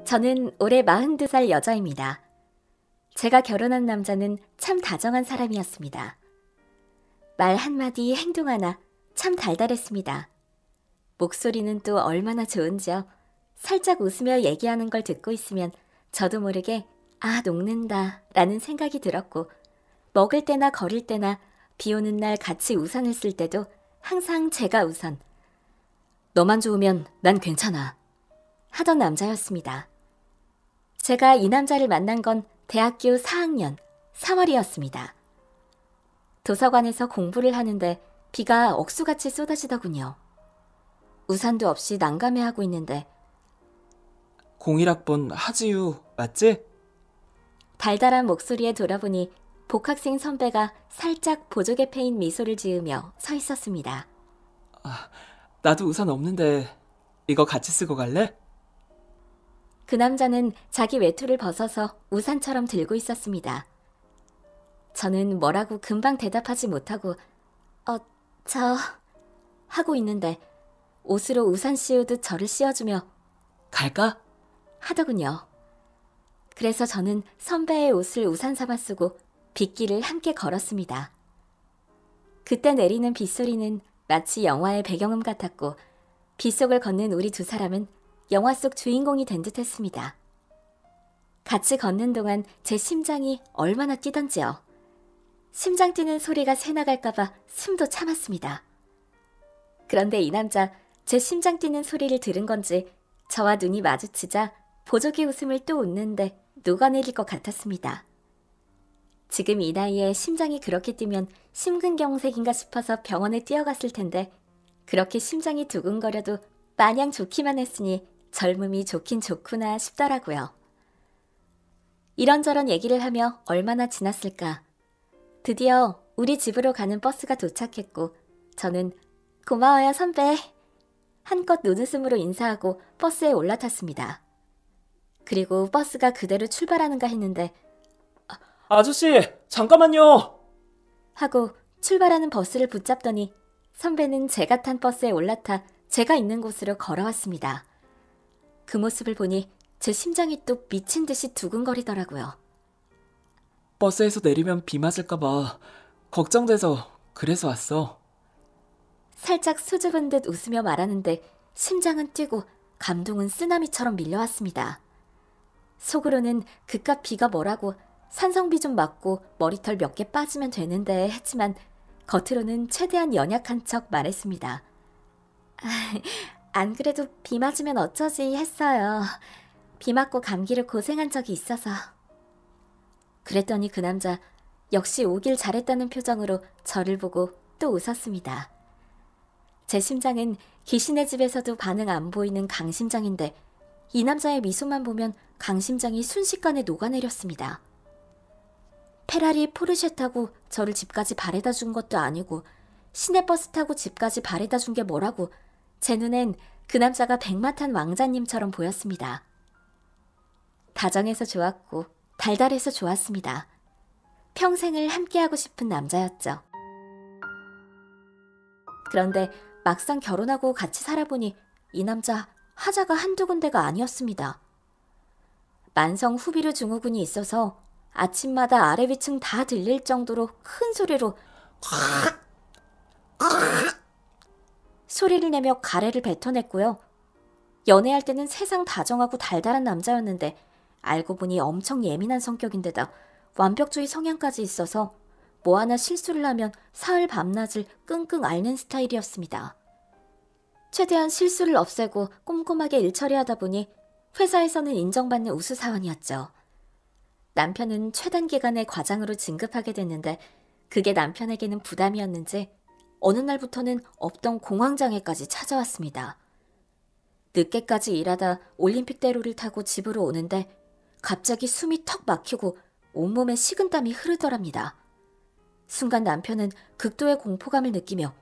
저는 올해 42살 여자입니다. 제가 결혼한 남자는 참 다정한 사람이었습니다. 말 한마디 행동 하나 참 달달했습니다. 목소리는 또 얼마나 좋은지요. 살짝 웃으며 얘기하는 걸 듣고 있으면 저도 모르게 녹는다 라는 생각이 들었고, 먹을 때나 걸을 때나 비 오는 날 같이 우산을 쓸 때도 항상 제가 우선, 너만 좋으면 난 괜찮아 하던 남자였습니다. 제가 이 남자를 만난 건 대학교 4학년 3월이었습니다. 도서관에서 공부를 하는데 비가 억수같이 쏟아지더군요. 우산도 없이 난감해하고 있는데 01학번 하지유 맞지? 달달한 목소리에 돌아보니 복학생 선배가 살짝 보조개 패인 미소를 지으며 서 있었습니다. 나도 우산 없는데 이거 같이 쓰고 갈래? 그 남자는 자기 외투를 벗어서 우산처럼 들고 있었습니다. 저는 뭐라고 금방 대답하지 못하고 하고 있는데 옷으로 우산 씌우듯 저를 씌워주며 갈까? 하더군요. 그래서 저는 선배의 옷을 우산 삼아 쓰고 빗길을 함께 걸었습니다. 그때 내리는 빗소리는 마치 영화의 배경음 같았고, 빗속을 걷는 우리 두 사람은 영화 속 주인공이 된 듯했습니다. 같이 걷는 동안 제 심장이 얼마나 뛰던지요. 심장 뛰는 소리가 새나갈까봐 숨도 참았습니다. 그런데 이 남자, 제 심장 뛰는 소리를 들은 건지 저와 눈이 마주치자 보조개 웃음을 또 웃는데 녹아내릴 것 같았습니다. 지금 이 나이에 심장이 그렇게 뛰면 심근경색인가 싶어서 병원에 뛰어갔을 텐데, 그렇게 심장이 두근거려도 마냥 좋기만 했으니 젊음이 좋긴 좋구나 싶더라고요. 이런저런 얘기를 하며 얼마나 지났을까. 드디어 우리 집으로 가는 버스가 도착했고, 저는 고마워요 선배 한껏 눈웃음으로 인사하고 버스에 올라탔습니다. 그리고 버스가 그대로 출발하는가 했는데 아저씨 잠깐만요 하고 출발하는 버스를 붙잡더니 선배는 제가 탄 버스에 올라타 제가 있는 곳으로 걸어왔습니다. 그 모습을 보니 제 심장이 또 미친 듯이 두근거리더라고요. 버스에서 내리면 비 맞을까봐 걱정돼서 그래서 왔어. 살짝 수줍은 듯 웃으며 말하는데 심장은 뛰고 감동은 쓰나미처럼 밀려왔습니다. 속으로는 그깟 비가 뭐라고, 산성비 좀 맞고 머리털 몇 개 빠지면 되는데 했지만 겉으로는 최대한 연약한 척 말했습니다. 안 그래도 비 맞으면 어쩌지 했어요. 비 맞고 감기로 고생한 적이 있어서. 그랬더니 그 남자 역시 오길 잘했다는 표정으로 저를 보고 또 웃었습니다. 제 심장은 귀신의 집에서도 반응 안 보이는 강심장인데 이 남자의 미소만 보면 강심장이 순식간에 녹아내렸습니다. 페라리 포르쉐 타고 저를 집까지 바래다 준 것도 아니고 시내버스 타고 집까지 바래다 준 게 뭐라고, 제 눈엔 그 남자가 백마탄 왕자님처럼 보였습니다. 다정해서 좋았고 달달해서 좋았습니다. 평생을 함께하고 싶은 남자였죠. 그런데 막상 결혼하고 같이 살아보니 이 남자 하자가 한두 군데가 아니었습니다. 만성 후비루 증후군이 있어서 아침마다 아래 위층 다 들릴 정도로 큰 소리로 소리를 내며 가래를 뱉어냈고요. 연애할 때는 세상 다정하고 달달한 남자였는데 알고 보니 엄청 예민한 성격인데다 완벽주의 성향까지 있어서 뭐 하나 실수를 하면 사흘 밤낮을 끙끙 앓는 스타일이었습니다. 최대한 실수를 없애고 꼼꼼하게 일 처리하다 보니 회사에서는 인정받는 우수사원이었죠. 남편은 최단 기간에 과장으로 진급하게 됐는데 그게 남편에게는 부담이었는지 어느 날부터는 없던 공황장애까지 찾아왔습니다. 늦게까지 일하다 올림픽대로를 타고 집으로 오는데 갑자기 숨이 턱 막히고 온몸에 식은땀이 흐르더랍니다. 순간 남편은 극도의 공포감을 느끼며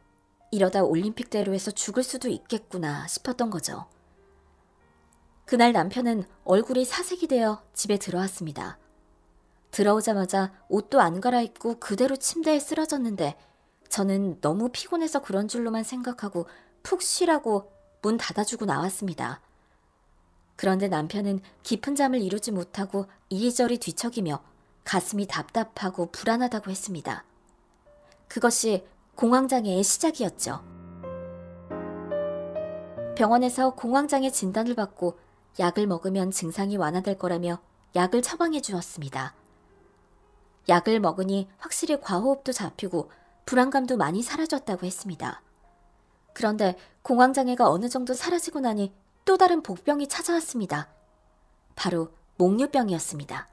이러다 올림픽대로에서 죽을 수도 있겠구나 싶었던 거죠. 그날 남편은 얼굴이 사색이 되어 집에 들어왔습니다. 들어오자마자 옷도 안 갈아입고 그대로 침대에 쓰러졌는데 저는 너무 피곤해서 그런 줄로만 생각하고 푹 쉬라고 문 닫아주고 나왔습니다. 그런데 남편은 깊은 잠을 이루지 못하고 이리저리 뒤척이며 가슴이 답답하고 불안하다고 했습니다. 그것이 공황장애의 시작이었죠. 병원에서 공황장애 진단을 받고 약을 먹으면 증상이 완화될 거라며 약을 처방해 주었습니다. 약을 먹으니 확실히 과호흡도 잡히고 불안감도 많이 사라졌다고 했습니다. 그런데 공황장애가 어느 정도 사라지고 나니 또 다른 복병이 찾아왔습니다. 바로 목류병이었습니다.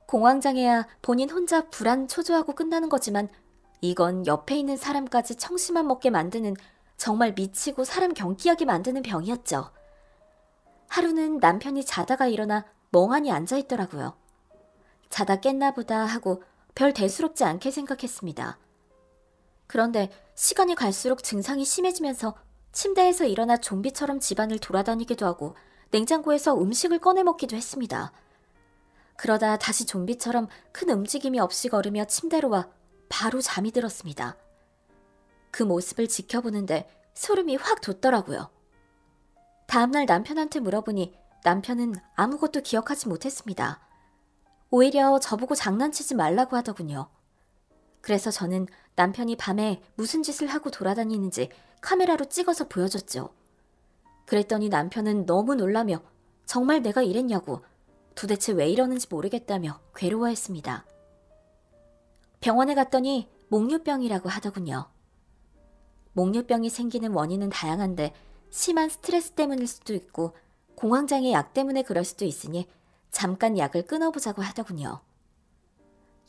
공황장애야 본인 혼자 불안 초조하고 끝나는 거지만 이건 옆에 있는 사람까지 청심환 먹게 만드는 정말 미치고 사람 경기하게 만드는 병이었죠. 하루는 남편이 자다가 일어나 멍하니 앉아있더라고요. 자다 깼나 보다 하고 별 대수롭지 않게 생각했습니다. 그런데 시간이 갈수록 증상이 심해지면서 침대에서 일어나 좀비처럼 집안을 돌아다니기도 하고 냉장고에서 음식을 꺼내 먹기도 했습니다. 그러다 다시 좀비처럼 큰 움직임이 없이 걸으며 침대로 와 바로 잠이 들었습니다. 그 모습을 지켜보는데 소름이 확 돋더라고요. 다음날 남편한테 물어보니 남편은 아무것도 기억하지 못했습니다. 오히려 저보고 장난치지 말라고 하더군요. 그래서 저는 남편이 밤에 무슨 짓을 하고 돌아다니는지 카메라로 찍어서 보여줬죠. 그랬더니 남편은 너무 놀라며 정말 내가 이랬냐고 도대체 왜 이러는지 모르겠다며 괴로워했습니다. 병원에 갔더니 목류병이라고 하더군요. 목류병이 생기는 원인은 다양한데 심한 스트레스 때문일 수도 있고 공황장애 약 때문에 그럴 수도 있으니 잠깐 약을 끊어보자고 하더군요.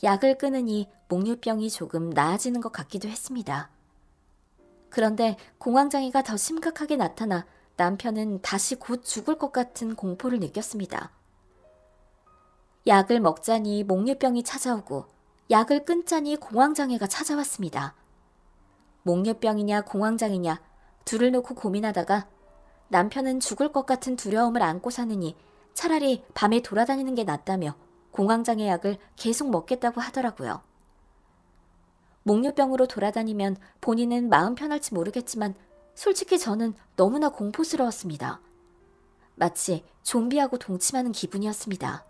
약을 끊으니 목류병이 조금 나아지는 것 같기도 했습니다. 그런데 공황장애가 더 심각하게 나타나 남편은 다시 곧 죽을 것 같은 공포를 느꼈습니다. 약을 먹자니 목류병이 찾아오고 약을 끊자니 공황장애가 찾아왔습니다. 목류병이냐 공황장애냐 둘을 놓고 고민하다가 남편은 죽을 것 같은 두려움을 안고 사느니 차라리 밤에 돌아다니는 게 낫다며 공황장애 약을 계속 먹겠다고 하더라고요. 목류병으로 돌아다니면 본인은 마음 편할지 모르겠지만 솔직히 저는 너무나 공포스러웠습니다. 마치 좀비하고 동침하는 기분이었습니다.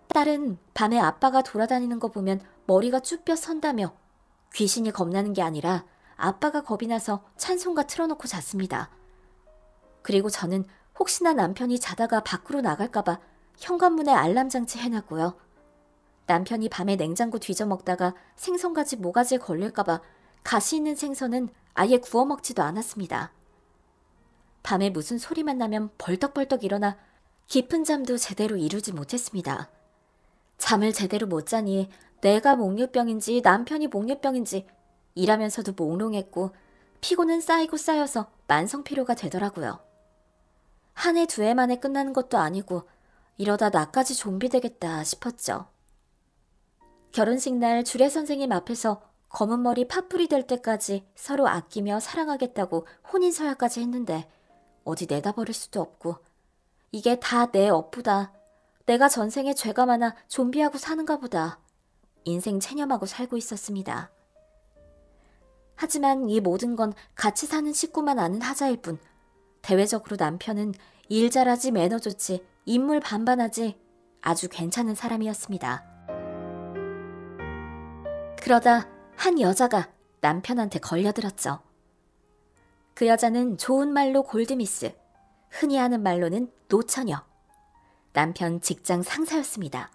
딸은 밤에 아빠가 돌아다니는 거 보면 머리가 쭈뼛 선다며 귀신이 겁나는 게 아니라 아빠가 겁이 나서 찬송가 틀어놓고 잤습니다. 그리고 저는 혹시나 남편이 자다가 밖으로 나갈까봐 현관문에 알람 장치 해놨고요. 남편이 밤에 냉장고 뒤져먹다가 생선가지 모가지에 걸릴까봐 가시 있는 생선은 아예 구워 먹지도 않았습니다. 밤에 무슨 소리만 나면 벌떡벌떡 일어나 깊은 잠도 제대로 이루지 못했습니다. 잠을 제대로 못 자니 내가 목류병인지 남편이 목류병인지 일하면서도 몽롱했고 피곤은 쌓이고 쌓여서 만성피로가 되더라고요. 한 해 두 해 만에 끝나는 것도 아니고 이러다 나까지 좀비 되겠다 싶었죠. 결혼식 날 주례 선생님 앞에서 검은 머리 파뿌리 될 때까지 서로 아끼며 사랑하겠다고 혼인서약까지 했는데 어디 내다 버릴 수도 없고 이게 다 내 업보다 내가 전생에 죄가 많아 좀비하고 사는가 보다 인생 체념하고 살고 있었습니다. 하지만 이 모든 건 같이 사는 식구만 아는 하자일 뿐 대외적으로 남편은 일 잘하지 매너 좋지 인물 반반하지 아주 괜찮은 사람이었습니다. 그러다 한 여자가 남편한테 걸려들었죠. 그 여자는 좋은 말로 골드미스, 흔히 하는 말로는 노처녀, 남편 직장 상사였습니다.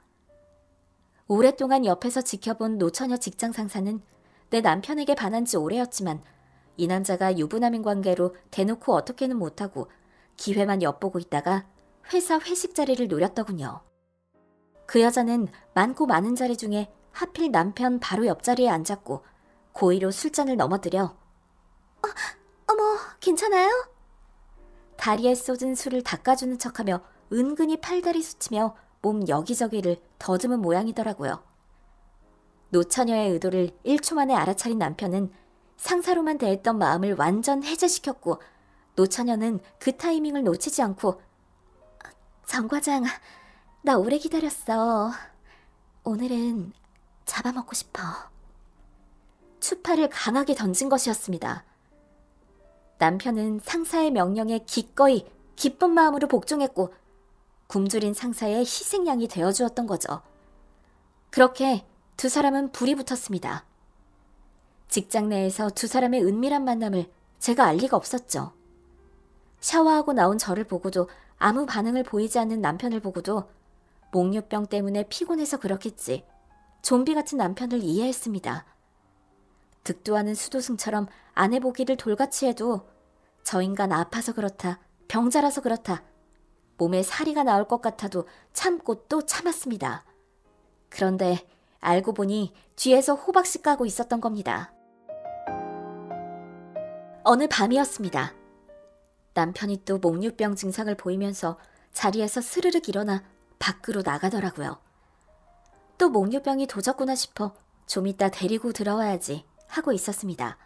오랫동안 옆에서 지켜본 노처녀 직장 상사는 내 남편에게 반한 지 오래였지만 이 남자가 유부남인 관계로 대놓고 어떻게는 못하고 기회만 엿보고 있다가 회사 회식 자리를 노렸더군요. 그 여자는 많고 많은 자리 중에 하필 남편 바로 옆자리에 앉았고 고의로 술잔을 넘어뜨려 어머 괜찮아요? 다리에 쏟은 술을 닦아주는 척하며 은근히 팔다리 쑤치며 몸 여기저기를 더듬은 모양이더라고요. 노처녀의 의도를 1초 만에 알아차린 남편은 상사로만 대했던 마음을 완전 해제시켰고 노처녀는 그 타이밍을 놓치지 않고 정 과장, 나 오래 기다렸어. 오늘은 잡아먹고 싶어. 추파를 강하게 던진 것이었습니다. 남편은 상사의 명령에 기꺼이 기쁜 마음으로 복종했고 굶주린 상사의 희생양이 되어주었던 거죠. 그렇게 두 사람은 불이 붙었습니다. 직장 내에서 두 사람의 은밀한 만남을 제가 알 리가 없었죠. 샤워하고 나온 저를 보고도 아무 반응을 보이지 않는 남편을 보고도 목류병 때문에 피곤해서 그렇겠지 좀비 같은 남편을 이해했습니다. 득도 하는 수도승처럼 아내 보기를 돌같이 해도 저 인간 아파서 그렇다, 병자라서 그렇다, 몸에 사리가 나올 것 같아도 참고 또 참았습니다. 그런데 알고 보니 뒤에서 호박씨 까고 있었던 겁니다. 어느 밤이었습니다. 남편이 또 목류병 증상을 보이면서 자리에서 스르륵 일어나 밖으로 나가더라고요. 또 목류병이 도졌구나 싶어 좀 이따 데리고 들어와야지 하고 있었습니다.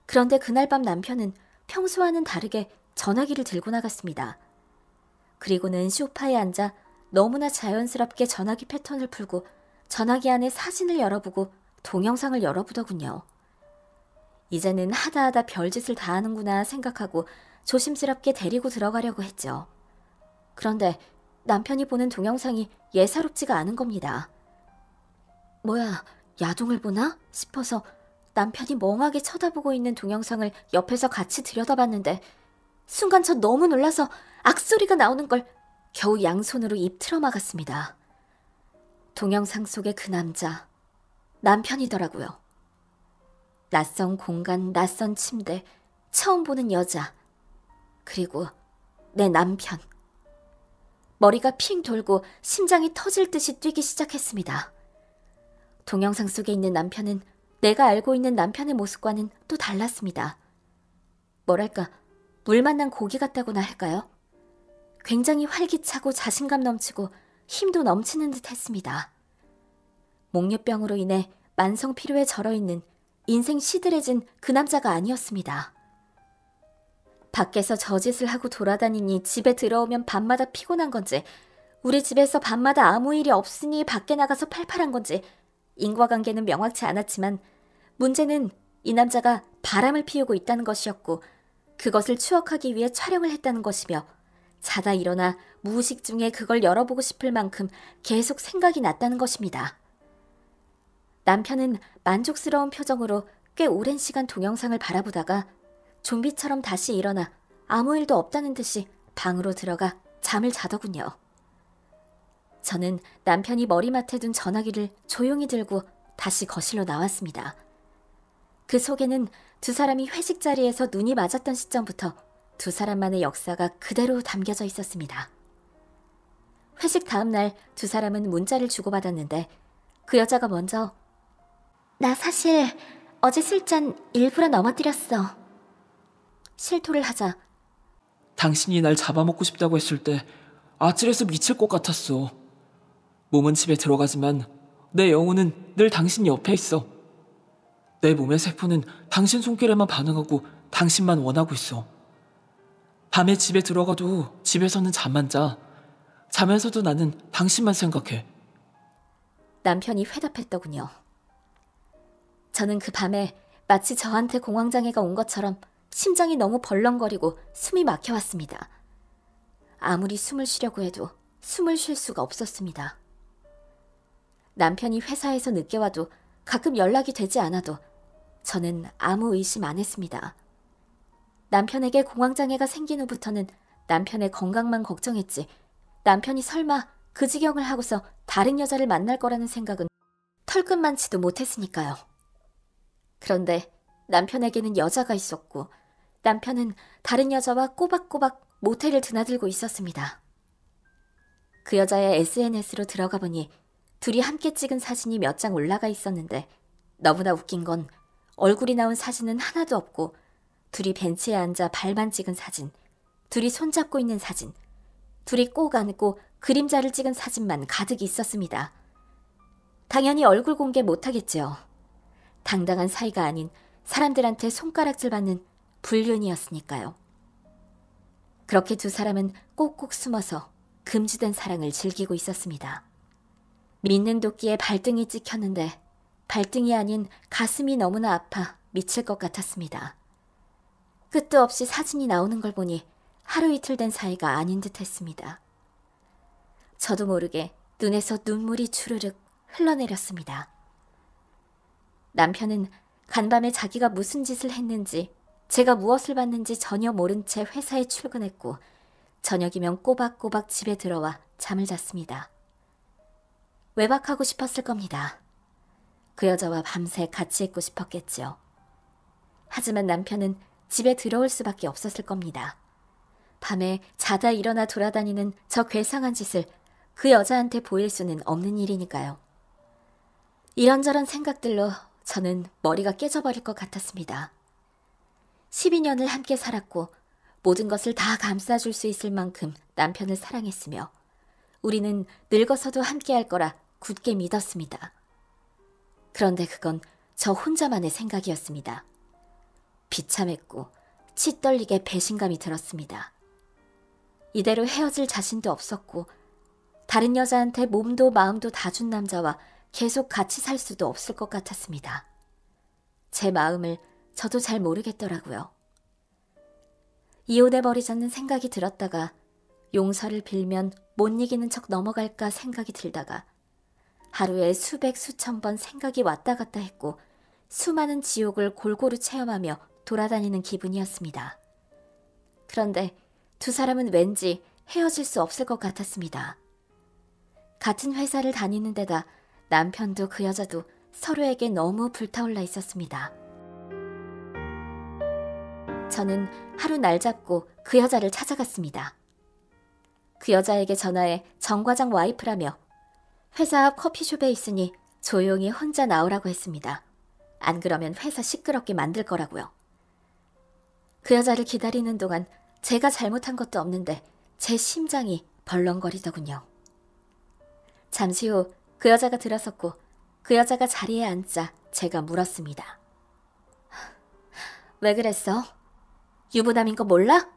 그런데 그날 밤 남편은 평소와는 다르게 전화기를 들고 나갔습니다. 그리고는 소파에 앉아 너무나 자연스럽게 전화기 패턴을 풀고 전화기 안에 사진을 열어보고 동영상을 열어보더군요. 이제는 하다하다 별짓을 다 하는구나 생각하고 조심스럽게 데리고 들어가려고 했죠. 그런데 남편이 보는 동영상이 예사롭지가 않은 겁니다. 뭐야, 야동을 보나? 싶어서 남편이 멍하게 쳐다보고 있는 동영상을 옆에서 같이 들여다봤는데 순간 저 너무 놀라서 악소리가 나오는 걸 겨우 양손으로 입 틀어막았습니다. 동영상 속의 그 남자, 남편이더라고요. 낯선 공간, 낯선 침대, 처음 보는 여자, 그리고 내 남편. 머리가 핑 돌고 심장이 터질 듯이 뛰기 시작했습니다. 동영상 속에 있는 남편은 내가 알고 있는 남편의 모습과는 또 달랐습니다. 뭐랄까, 물 만난 고기 같다고나 할까요? 굉장히 활기차고 자신감 넘치고 힘도 넘치는 듯 했습니다. 목류병으로 인해 만성 피로에 절어있는 인생 시들해진 그 남자가 아니었습니다. 밖에서 저짓을 하고 돌아다니니 집에 들어오면 밤마다 피곤한 건지, 우리 집에서 밤마다 아무 일이 없으니 밖에 나가서 팔팔한 건지 인과관계는 명확치 않았지만 문제는 이 남자가 바람을 피우고 있다는 것이었고 그것을 추억하기 위해 촬영을 했다는 것이며 자다 일어나 무의식 중에 그걸 열어보고 싶을 만큼 계속 생각이 났다는 것입니다. 남편은 만족스러운 표정으로 꽤 오랜 시간 동영상을 바라보다가 좀비처럼 다시 일어나 아무 일도 없다는 듯이 방으로 들어가 잠을 자더군요. 저는 남편이 머리맡에 둔 전화기를 조용히 들고 다시 거실로 나왔습니다. 그 속에는 두 사람이 회식 자리에서 눈이 맞았던 시점부터 두 사람만의 역사가 그대로 담겨져 있었습니다. 회식 다음 날 두 사람은 문자를 주고받았는데 그 여자가 먼저 나 사실 어제 술잔 일부러 넘어뜨렸어. 실토를 하자 당신이 날 잡아먹고 싶다고 했을 때 아찔해서 미칠 것 같았어. 몸은 집에 들어가지만 내 영혼은 늘 당신 옆에 있어. 내 몸의 세포는 당신 손길에만 반응하고 당신만 원하고 있어. 밤에 집에 들어가도 집에서는 잠만 자. 자면서도 나는 당신만 생각해. 남편이 회답했더군요. 저는 그 밤에 마치 저한테 공황장애가 온 것처럼 심장이 너무 벌렁거리고 숨이 막혀왔습니다. 아무리 숨을 쉬려고 해도 숨을 쉴 수가 없었습니다. 남편이 회사에서 늦게 와도 가끔 연락이 되지 않아도 저는 아무 의심 안 했습니다. 남편에게 공황장애가 생긴 후부터는 남편의 건강만 걱정했지 남편이 설마 그 지경을 하고서 다른 여자를 만날 거라는 생각은 털끝만치도 못했으니까요. 그런데 남편에게는 여자가 있었고 남편은 다른 여자와 꼬박꼬박 모텔을 드나들고 있었습니다. 그 여자의 SNS로 들어가 보니 둘이 함께 찍은 사진이 몇 장 올라가 있었는데 너무나 웃긴 건 얼굴이 나온 사진은 하나도 없고 둘이 벤치에 앉아 발만 찍은 사진, 둘이 손잡고 있는 사진, 둘이 꼭 안고 그림자를 찍은 사진만 가득 있었습니다. 당연히 얼굴 공개 못하겠죠. 당당한 사이가 아닌 사람들한테 손가락질 받는 불륜이었으니까요. 그렇게 두 사람은 꼭꼭 숨어서 금지된 사랑을 즐기고 있었습니다. 믿는 도끼에 발등이 찍혔는데 발등이 아닌 가슴이 너무나 아파 미칠 것 같았습니다. 끝도 없이 사진이 나오는 걸 보니 하루 이틀 된 사이가 아닌 듯 했습니다. 저도 모르게 눈에서 눈물이 주르륵 흘러내렸습니다. 남편은 간밤에 자기가 무슨 짓을 했는지, 제가 무엇을 봤는지 전혀 모른 채 회사에 출근했고 저녁이면 꼬박꼬박 집에 들어와 잠을 잤습니다. 외박하고 싶었을 겁니다. 그 여자와 밤새 같이 있고 싶었겠지요. 하지만 남편은 집에 들어올 수밖에 없었을 겁니다. 밤에 자다 일어나 돌아다니는 저 괴상한 짓을 그 여자한테 보일 수는 없는 일이니까요. 이런저런 생각들로 저는 머리가 깨져버릴 것 같았습니다. 12년을 함께 살았고 모든 것을 다 감싸줄 수 있을 만큼 남편을 사랑했으며 우리는 늙어서도 함께할 거라 굳게 믿었습니다. 그런데 그건 저 혼자만의 생각이었습니다. 비참했고 치떨리게 배신감이 들었습니다. 이대로 헤어질 자신도 없었고 다른 여자한테 몸도 마음도 다 준 남자와 계속 같이 살 수도 없을 것 같았습니다. 제 마음을 저도 잘 모르겠더라고요. 이혼해버리자는 생각이 들었다가 용서를 빌면 못 이기는 척 넘어갈까 생각이 들다가 하루에 수백 수천 번 생각이 왔다 갔다 했고 수많은 지옥을 골고루 체험하며 돌아다니는 기분이었습니다. 그런데 두 사람은 왠지 헤어질 수 없을 것 같았습니다. 같은 회사를 다니는 데다 남편도 그 여자도 서로에게 너무 불타올라 있었습니다. 저는 하루 날 잡고 그 여자를 찾아갔습니다. 그 여자에게 전화해 정 과장 와이프라며 회사 앞 커피숍에 있으니 조용히 혼자 나오라고 했습니다. 안 그러면 회사 시끄럽게 만들 거라고요. 그 여자를 기다리는 동안 제가 잘못한 것도 없는데 제 심장이 벌렁거리더군요. 잠시 후 그 여자가 들어섰고 그 여자가 자리에 앉자 제가 물었습니다. 왜 그랬어? 유부남인 거 몰라?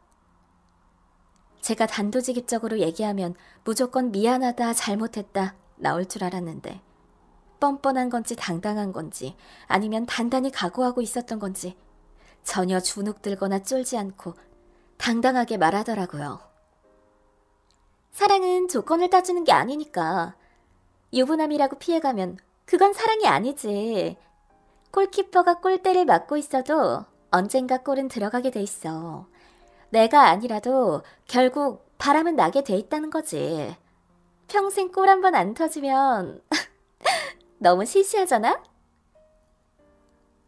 제가 단도직입적으로 얘기하면 무조건 미안하다, 잘못했다 나올 줄 알았는데 뻔뻔한 건지 당당한 건지 아니면 단단히 각오하고 있었던 건지 전혀 주눅 들거나 쫄지 않고 당당하게 말하더라고요. 사랑은 조건을 따지는 게 아니니까 유부남이라고 피해가면 그건 사랑이 아니지. 골키퍼가 골대를 맞고 있어도 언젠가 골은 들어가게 돼 있어. 내가 아니라도 결국 바람은 나게 돼 있다는 거지. 평생 골 한 번 안 터지면 너무 시시하잖아?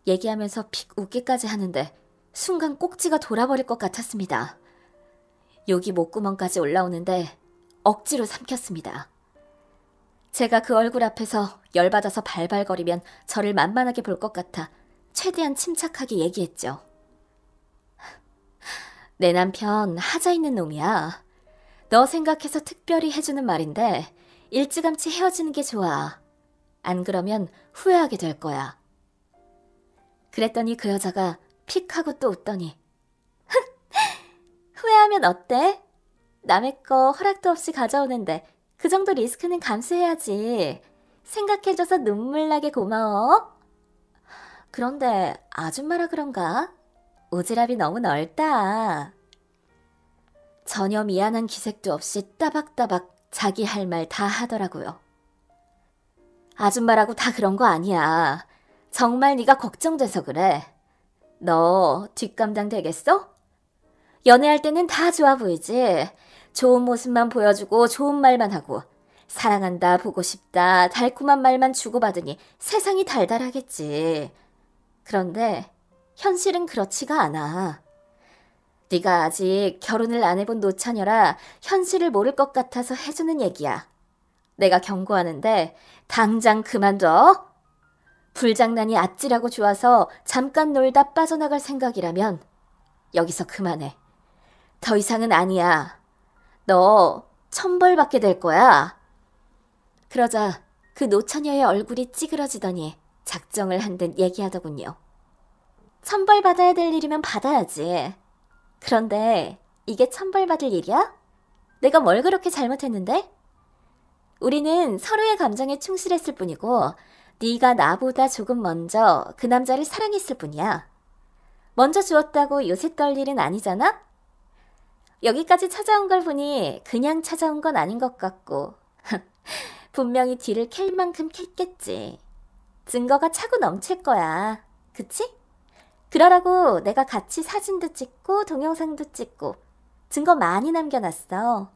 얘기하면서 픽 웃기까지 하는데 순간 꼭지가 돌아버릴 것 같았습니다. 욕이 목구멍까지 올라오는데 억지로 삼켰습니다. 제가 그 얼굴 앞에서 열받아서 발발거리면 저를 만만하게 볼 것 같아 최대한 침착하게 얘기했죠. 내 남편 하자 있는 놈이야. 너 생각해서 특별히 해주는 말인데 일찌감치 헤어지는 게 좋아. 안 그러면 후회하게 될 거야. 그랬더니 그 여자가 픽 하고 또 웃더니 후회하면 어때? 남의 거 허락도 없이 가져오는데 그 정도 리스크는 감수해야지. 생각해줘서 눈물 나게 고마워. 그런데 아줌마라 그런가? 오지랖이 너무 넓다. 전혀 미안한 기색도 없이 따박따박 자기 할 말 다 하더라고요. 아줌마라고 다 그런 거 아니야. 정말 네가 걱정돼서 그래. 너 뒷감당 되겠어? 연애할 때는 다 좋아 보이지. 좋은 모습만 보여주고 좋은 말만 하고 사랑한다, 보고 싶다, 달콤한 말만 주고받으니 세상이 달달하겠지. 그런데 현실은 그렇지가 않아. 네가 아직 결혼을 안 해본 노처녀라 현실을 모를 것 같아서 해주는 얘기야. 내가 경고하는데 당장 그만둬. 불장난이 아찔하고 좋아서 잠깐 놀다 빠져나갈 생각이라면 여기서 그만해. 더 이상은 아니야. 너 천벌받게 될 거야. 그러자 그 노처녀의 얼굴이 찌그러지더니 작정을 한 듯 얘기하더군요. 천벌받아야 될 일이면 받아야지. 그런데 이게 천벌받을 일이야? 내가 뭘 그렇게 잘못했는데? 우리는 서로의 감정에 충실했을 뿐이고 네가 나보다 조금 먼저 그 남자를 사랑했을 뿐이야. 먼저 주었다고 요새 떨 일은 아니잖아? 여기까지 찾아온 걸 보니 그냥 찾아온 건 아닌 것 같고 분명히 뒤를 캘 만큼 캤겠지. 증거가 차고 넘칠 거야. 그치? 그러라고 내가 같이 사진도 찍고 동영상도 찍고 증거 많이 남겨놨어.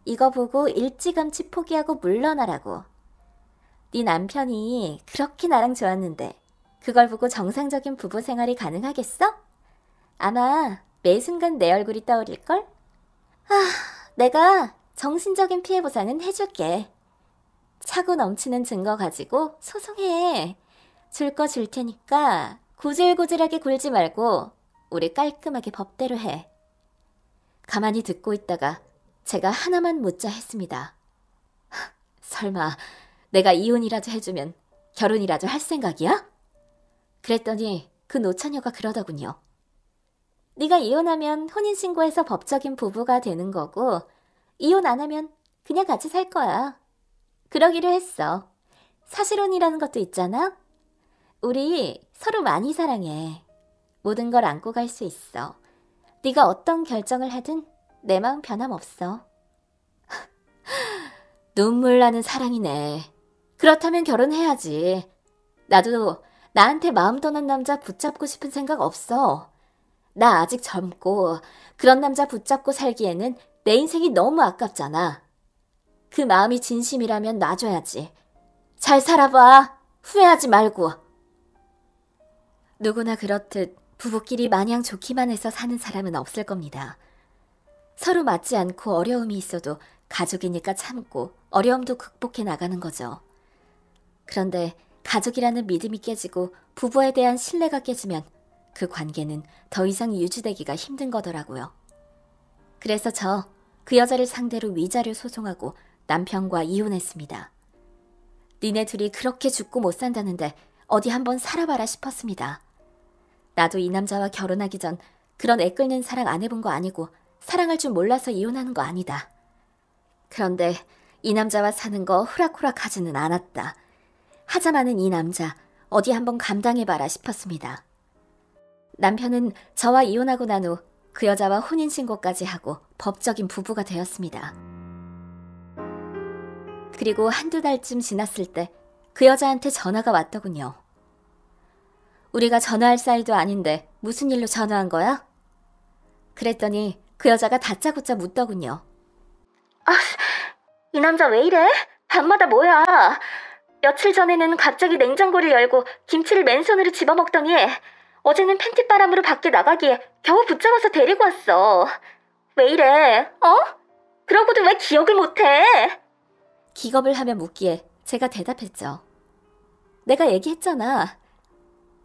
이거 보고 일찌감치 포기하고 물러나라고. 네 남편이 그렇게 나랑 좋았는데 그걸 보고 정상적인 부부 생활이 가능하겠어? 아마 매 순간 내 얼굴이 떠오를걸? 내가 정신적인 피해 보상은 해줄게. 차고 넘치는 증거 가지고 소송해. 줄 거 줄 테니까 고질고질하게 굴지 말고 우리 깔끔하게 법대로 해. 가만히 듣고 있다가 제가 하나만 묻자 했습니다. 설마 내가 이혼이라도 해주면 결혼이라도 할 생각이야? 그랬더니 그 노처녀가 그러더군요. 네가 이혼하면 혼인신고해서 법적인 부부가 되는 거고 이혼 안 하면 그냥 같이 살 거야. 그러기로 했어. 사실혼이라는 것도 있잖아. 우리 서로 많이 사랑해. 모든 걸 안고 갈 수 있어. 네가 어떤 결정을 하든 내 마음 변함없어. 눈물 나는 사랑이네. 그렇다면 결혼해야지. 나도 나한테 마음 떠난 남자 붙잡고 싶은 생각 없어. 나 아직 젊고 그런 남자 붙잡고 살기에는 내 인생이 너무 아깝잖아. 그 마음이 진심이라면 놔줘야지. 잘 살아봐. 후회하지 말고. 누구나 그렇듯 부부끼리 마냥 좋기만 해서 사는 사람은 없을 겁니다. 서로 맞지 않고 어려움이 있어도 가족이니까 참고 어려움도 극복해 나가는 거죠. 그런데 가족이라는 믿음이 깨지고 부부에 대한 신뢰가 깨지면 그 관계는 더 이상 유지되기가 힘든 거더라고요. 그래서 저 그 여자를 상대로 위자료 소송하고 남편과 이혼했습니다. 니네 둘이 그렇게 죽고 못 산다는데 어디 한번 살아봐라 싶었습니다. 나도 이 남자와 결혼하기 전 그런 애끓는 사랑 안 해본 거 아니고 사랑할 줄 몰라서 이혼하는 거 아니다. 그런데 이 남자와 사는 거 호락호락 하지는 않았다. 하자마는 이 남자 어디 한번 감당해봐라 싶었습니다. 남편은 저와 이혼하고 난 후 그 여자와 혼인신고까지 하고 법적인 부부가 되었습니다. 그리고 한두 달쯤 지났을 때 그 여자한테 전화가 왔더군요. 우리가 전화할 사이도 아닌데 무슨 일로 전화한 거야? 그랬더니 그 여자가 다짜고짜 묻더군요. 이 남자 왜 이래? 밤마다 뭐야? 며칠 전에는 갑자기 냉장고를 열고 김치를 맨손으로 집어먹더니 어제는 팬티바람으로 밖에 나가기에 겨우 붙잡아서 데리고 왔어. 왜 이래? 그러고도 왜 기억을 못해? 기겁을 하며 묻기에 제가 대답했죠. 내가 얘기했잖아.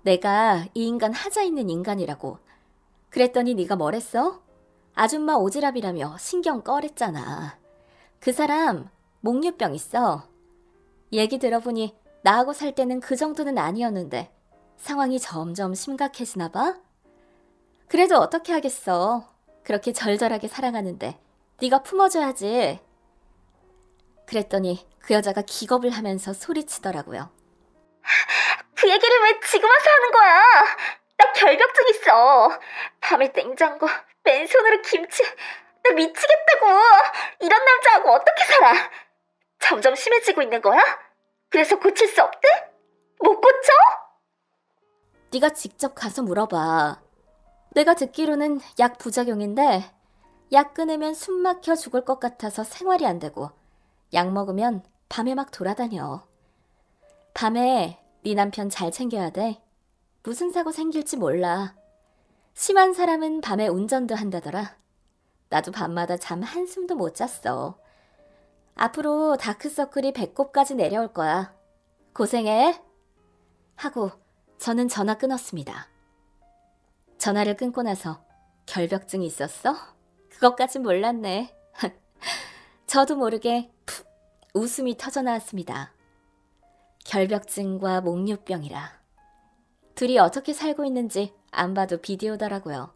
내가 이 인간 하자 있는 인간이라고. 그랬더니 네가 뭐랬어? 아줌마 오지랖이라며 신경 꺼랬잖아. 그 사람 목류병 있어. 얘기 들어보니 나하고 살 때는 그 정도는 아니었는데 상황이 점점 심각해지나 봐? 그래도 어떻게 하겠어. 그렇게 절절하게 사랑하는데 네가 품어줘야지. 그랬더니 그 여자가 기겁을 하면서 소리치더라고요. 그 얘기를 왜 지금 와서 하는 거야? 나 결벽증 있어. 밤에 냉장고, 맨손으로 김치. 나 미치겠다고. 이런 남자하고 어떻게 살아? 점점 심해지고 있는 거야? 그래서 고칠 수 없대? 못 고쳐? 네가 직접 가서 물어봐. 내가 듣기로는 약 부작용인데 약 끊으면 숨 막혀 죽을 것 같아서 생활이 안 되고 약 먹으면 밤에 막 돌아다녀. 밤에 네 남편 잘 챙겨야 돼. 무슨 사고 생길지 몰라. 심한 사람은 밤에 운전도 한다더라. 나도 밤마다 잠 한숨도 못 잤어. 앞으로 다크서클이 배꼽까지 내려올 거야. 고생해. 하고 저는 전화 끊었습니다. 전화를 끊고 나서 결벽증이 있었어? 그것까진 몰랐네. 저도 모르게 푹 웃음이 터져나왔습니다. 결벽증과 목류병이라. 둘이 어떻게 살고 있는지 안 봐도 비디오더라고요.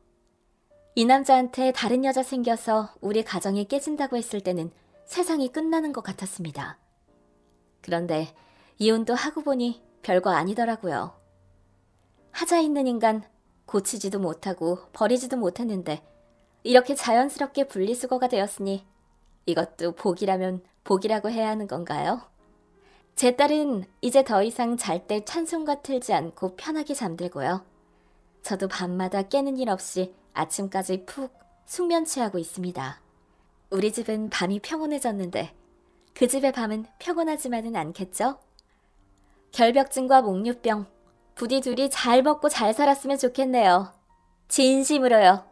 이 남자한테 다른 여자 생겨서 우리 가정이 깨진다고 했을 때는 세상이 끝나는 것 같았습니다. 그런데 이혼도 하고 보니 별거 아니더라고요. 하자 있는 인간 고치지도 못하고 버리지도 못했는데 이렇게 자연스럽게 분리수거가 되었으니 이것도 복이라면 복이라고 해야 하는 건가요? 제 딸은 이제 더 이상 잘 때 찬송가 틀지 않고 편하게 잠들고요. 저도 밤마다 깨는 일 없이 아침까지 푹 숙면취하고 있습니다. 우리 집은 밤이 평온해졌는데 그 집의 밤은 평온하지만은 않겠죠? 결벽증과 목류병, 부디 둘이 잘 먹고 잘 살았으면 좋겠네요. 진심으로요.